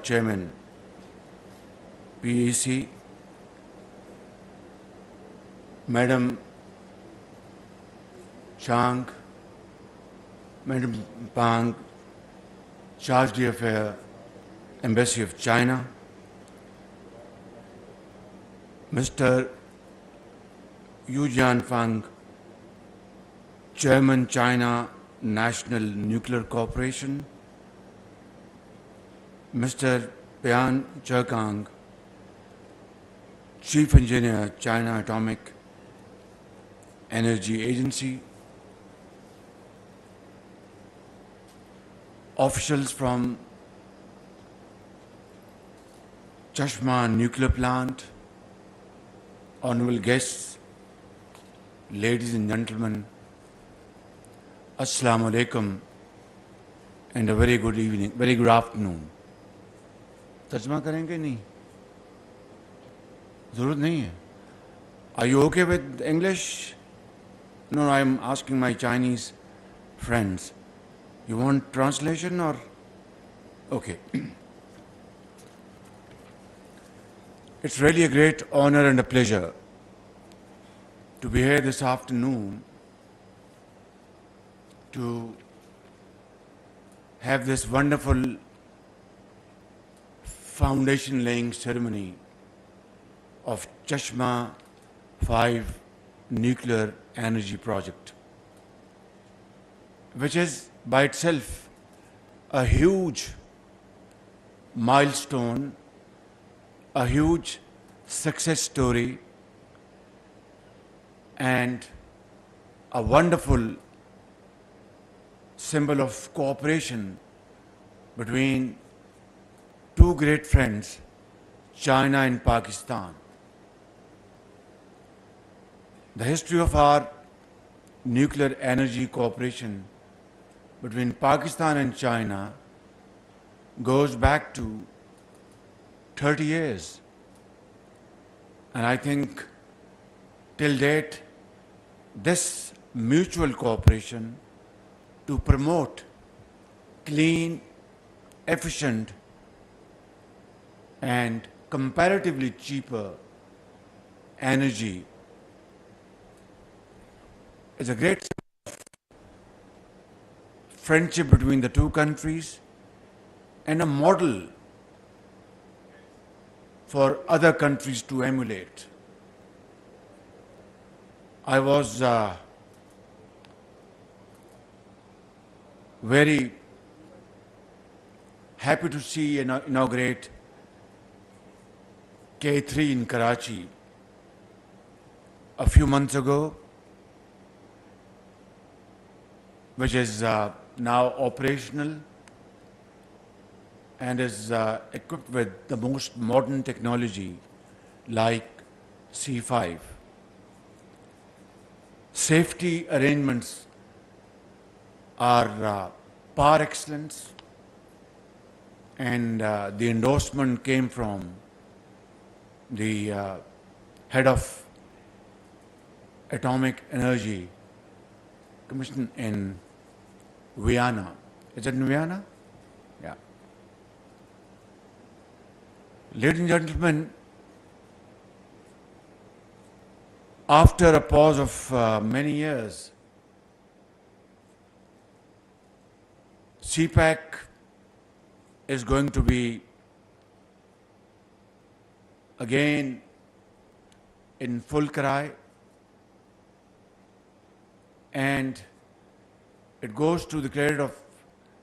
Chairman, PEC, Madam Chang, Madam Pang, Charge d'Affaires, Embassy of China, Mr. Yu Jianfang, Chairman, China National Nuclear Corporation, Mr. Pian Zhekang, Chief Engineer, China Atomic Energy Agency, officials from Chashmah Nuclear Plant, honorable guests, ladies and gentlemen, Assalamu alaikum and a very good evening, very good afternoon. तर्जमा करेंगे नहीं ज़रूरत नहीं है. Are you okay with English? No, I am asking my Chinese friends. You want translation or? Okay. It's really a great honor and a pleasure to be here this afternoon to have this wonderful foundation laying ceremony of Chashmah-5 nuclear energy project, which is by itself a huge milestone, a huge success story, and a wonderful symbol of cooperation between two great friends, China and Pakistan. The history of our nuclear energy cooperation between Pakistan and China goes back to 30 years. And I think till date, this mutual cooperation to promote clean, efficient, and comparatively cheaper energy is a great friendship between the two countries and a model for other countries to emulate. I was very happy to see and inaugurate K3 in Karachi a few months ago, which is now operational and is equipped with the most modern technology like C5. Safety arrangements are par excellence, and the endorsement came from the head of Atomic Energy Commission in Vienna. Is it in Vienna? Yeah. Ladies and gentlemen, after a pause of many years, CPAC is going to be again in full cry, and it goes to the credit of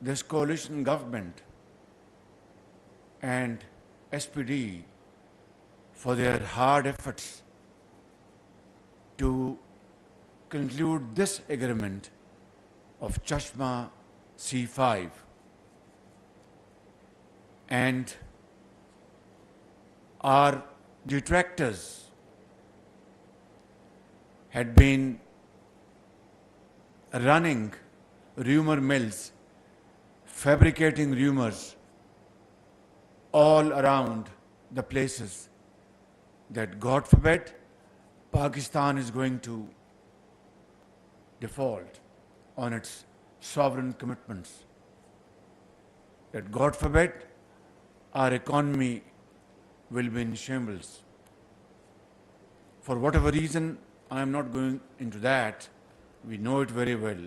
this coalition government and SPD for their hard efforts to conclude this agreement of Chashmah C5. And our detractors had been running rumor mills, fabricating rumors all around the places that, God forbid, Pakistan is going to default on its sovereign commitments. That, God forbid, our economy will be in shambles. For whatever reason, I am not going into that. We know it very well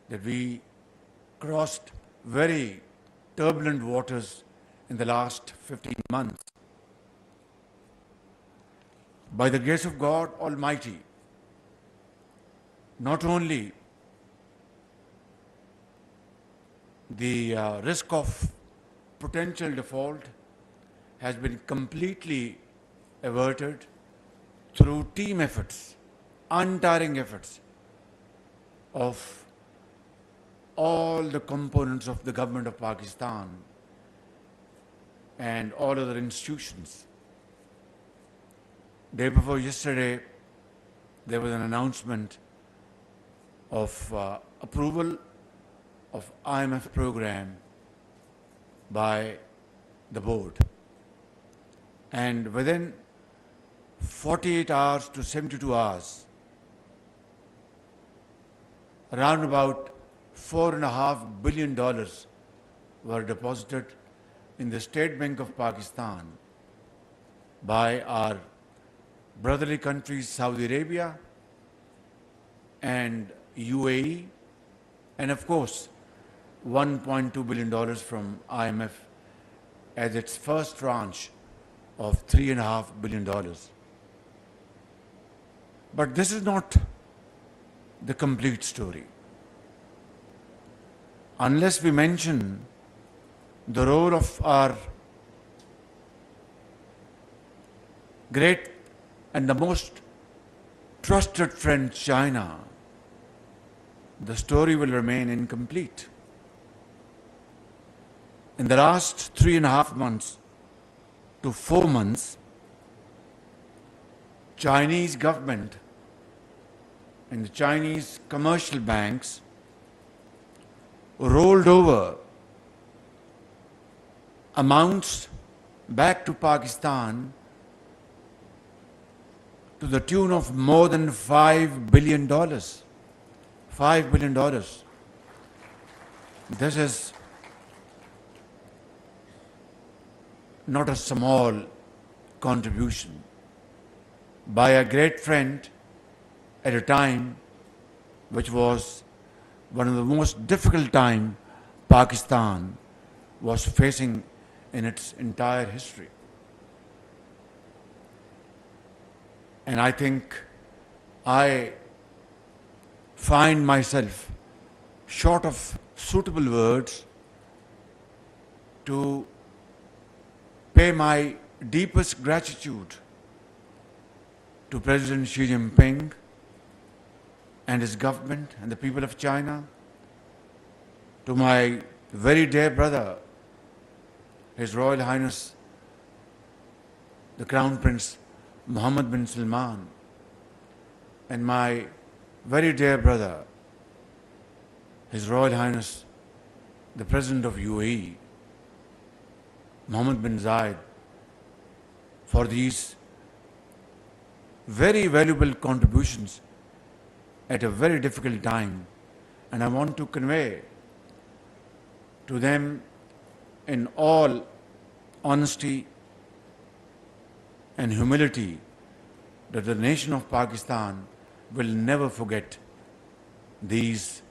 that we crossed very turbulent waters in the last 15 months. By the grace of God Almighty, not only the risk of potential default has been completely averted through team efforts, untiring efforts of all the components of the government of Pakistan and all other institutions. Day before yesterday, there was an announcement of approval of IMF program by the board. And within 48 hours to 72 hours, around about $4.5 billion were deposited in the State Bank of Pakistan by our brotherly countries Saudi Arabia and UAE, and of course $1.2 billion from IMF as its first tranche of $3.5 billion. But this is not the complete story. Unless we mention the role of our great and the most trusted friend China, the story will remain incomplete. In the last 3.5 months to 4 months, Chinese government and the Chinese commercial banks rolled over amounts back to Pakistan to the tune of more than $5 billion. $5 billion. This is not a small contribution by a great friend at a time which was one of the most difficult time Pakistan was facing in its entire history. And I think I find myself short of suitable words to pay my deepest gratitude to President Xi Jinping and his government and the people of China, to my very dear brother, His Royal Highness, the Crown Prince Mohammed bin Salman, and my very dear brother, His Royal Highness, the President of UAE, Mohammed bin Zayed, for these very valuable contributions at a very difficult time. And I want to convey to them in all honesty and humility that the nation of Pakistan will never forget these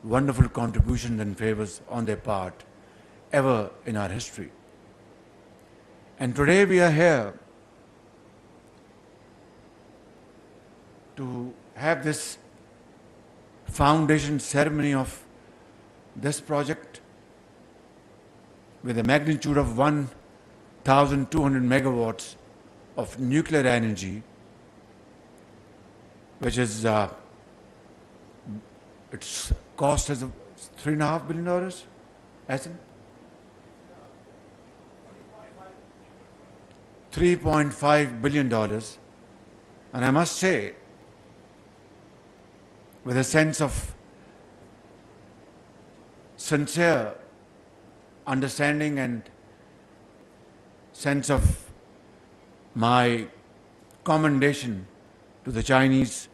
wonderful contributions and favors on their part ever in our history. And today we are here to have this foundation ceremony of this project with a magnitude of 1,200 megawatts of nuclear energy, which is its cost is $3.5 billion, Ea'Zam? $3.5 billion. And I must say, with a sense of sincere understanding and sense of my commendation to the Chinese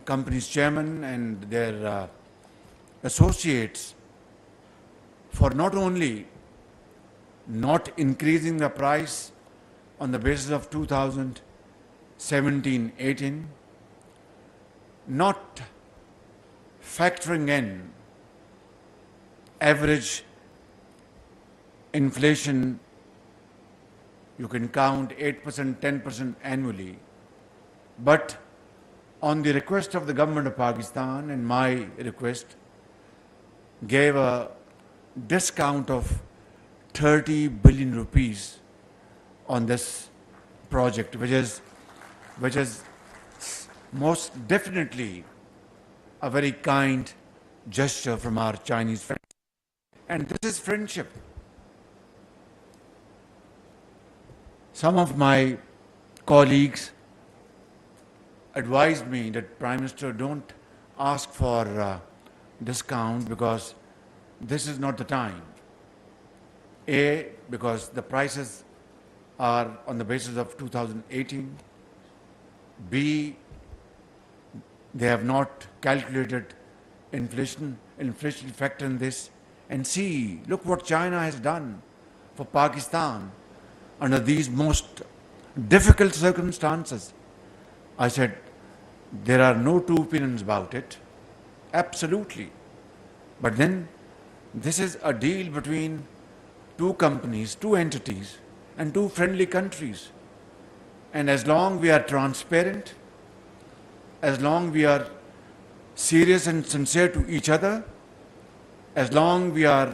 company's chairman and their associates for not only not increasing the price on the basis of 2017-18, not factoring in average inflation. You can count 8%, 10% annually. But on the request of the government of Pakistan and my request, gave a discount of 30 billion rupees on this project, which is most definitely a very kind gesture from our Chinese friends. And this is friendship. Some of my colleagues advised me that, Prime Minister, don't ask for discount because this is not the time. A, because the prices are on the basis of 2018. B, they have not calculated inflation factor in this. And C, look what China has done for Pakistan under these most difficult circumstances. I said, there are no two opinions about it. Absolutely. But then this is a deal between two companies, two entities, and two friendly countries. And as long we are transparent, as long we are serious and sincere to each other, as long we are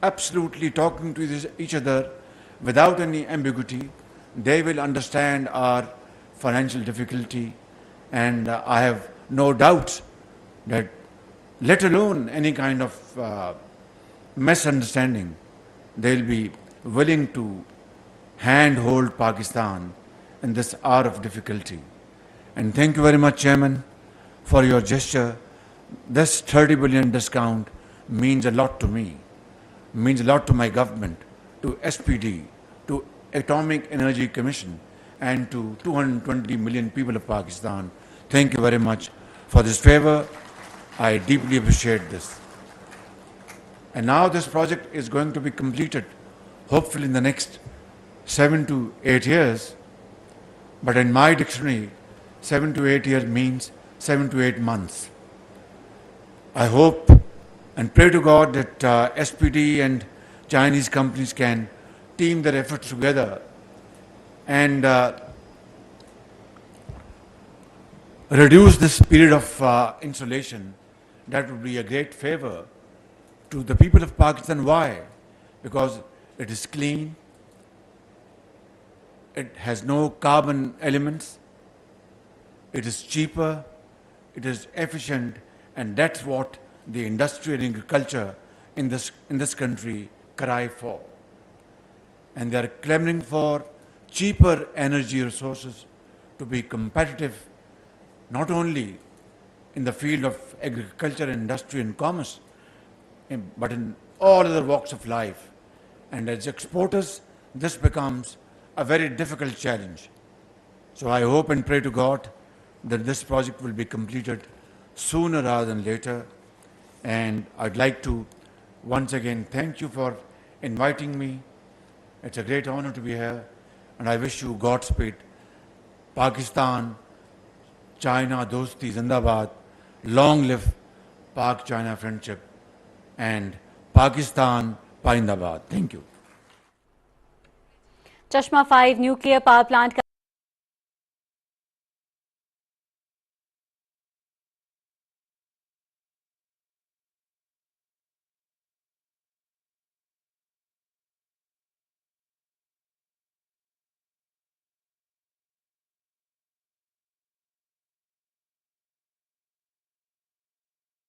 absolutely talking to each other without any ambiguity, they will understand our financial difficulty. And I have no doubt that, let alone any kind of misunderstanding, they will be willing to handhold Pakistan in this hour of difficulty. And thank you very much, Chairman, for your gesture. This 30 billion discount means a lot to me, means a lot to my government, to SPD, to Atomic Energy Commission, and to 220 million people of Pakistan. Thank you very much for this favor. I deeply appreciate this. And now this project is going to be completed, hopefully in the next 7 to 8 years. But in my dictionary, 7 to 8 years means 7 to 8 months. I hope and pray to God that SPD and Chinese companies can team their efforts together and reduce this period of insulation. That would be a great favor to the people of Pakistan. Why? Because it is clean, it has no carbon elements, it is cheaper, it is efficient, and that's what the industry and agriculture in this country cry for. And they are clamoring for cheaper energy resources to be competitive, not only in the field of agriculture, industry and commerce, but in all other walks of life. And as exporters, this becomes a very difficult challenge. So I hope and pray to God that this project will be completed sooner rather than later. And I'd like to once again thank you for inviting me. It's a great honor to be here, and I wish you Godspeed. Pakistan, China, Dosti, Zindabad, long live Pak-China friendship, and Pakistan, Paindabad. Thank you. Chashmah-5 nuclear power plant